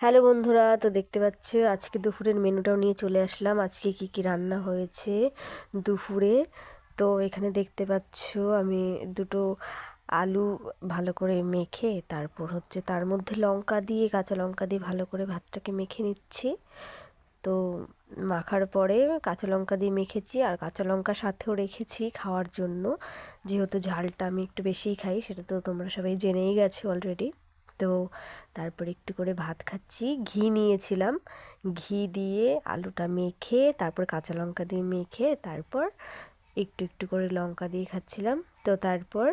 Hello বন্ধুরা, তো দেখতে পাচ্ছ আজকে দুপুরের মেনুটাও নিয়ে চলে আসলাম। আজকে কি কি রান্না হয়েছে দুপুরে। তো এখানে দেখতে পাচ্ছ আমি দুটো আলু ভালো করে মেখে তারপর হচ্ছে তার মধ্যে লঙ্কা দিয়ে, কাঁচা লঙ্কা দিয়ে ভালো করে ভাতটাকে মেখে নিচ্ছি। তো মাখার পরে কাঁচা লঙ্কা দিয়ে মেখেছি, আর কাঁচা লঙ্কা সাথেও রেখেছি খাওয়ার জন্য, যেহেতু ঝালটা আমি একটু বেশিই খাই, সেটা তো তোমরা সবাই জেনেই গেছো অলরেডি। তো তারপর একটু করে ভাত খাচ্ছি, ঘি নিয়েছিলাম, ঘি দিয়ে আলুটা মেখে তারপর কাঁচা লঙ্কা দিয়ে মেখে তারপর একটু একটু করে লঙ্কা দিয়ে খাচ্ছিলাম। তো তারপর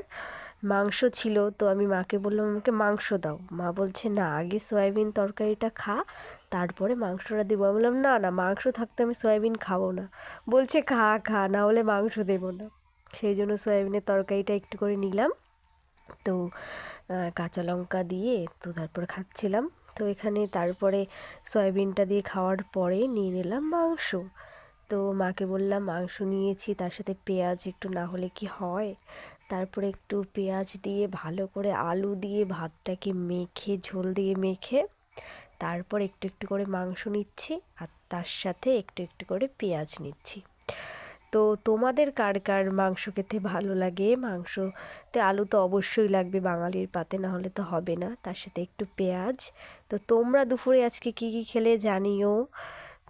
মাংস ছিল, তো আমি মাকে বললাম আমাকে মাংস দাও। মা বলছে না, আগে সয়াবিন তরকারিটা খা, তারপরে মাংসটা দেবো। আমি বললাম না না, মাংস থাকতে আমি সয়াবিন খাবো না। বলছে খা খা, না হলে মাংস দেবো না। সেই জন্য সয়াবিনের তরকারিটা একটু করে নিলাম। তো কাঁচা লঙ্কা দিয়ে তো তারপর খাচ্ছিলাম। তো এখানে তারপরে সয়াবিনটা দিয়ে খাওয়ার পরে নিয়ে নিলাম মাংস। তো মাকে বললাম মাংস নিয়েছি, তার সাথে পেঁয়াজ একটু না হলে কি হয়। তারপরে একটু পেঁয়াজ দিয়ে ভালো করে আলু দিয়ে ভাতটাকে মেখে, ঝোল দিয়ে মেখে তারপর একটু একটু করে মাংস নিচ্ছি, আর তার সাথে একটু একটু করে পেঁয়াজ নিচ্ছি। তো তোমাদের কার কার মাংস খেতে ভালো লাগে? মাংসতে আলু তো অবশ্যই লাগবে, বাঙালির পাতে না হলে তো হবে না, তার সাথে একটু পেঁয়াজ। তো তোমরা দুপুরে আজকে কি কি খেলে জানিও।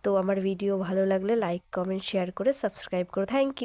তো আমার ভিডিও ভালো লাগলে লাইক, কমেন্ট, শেয়ার করে সাবস্ক্রাইব করো। Thank you.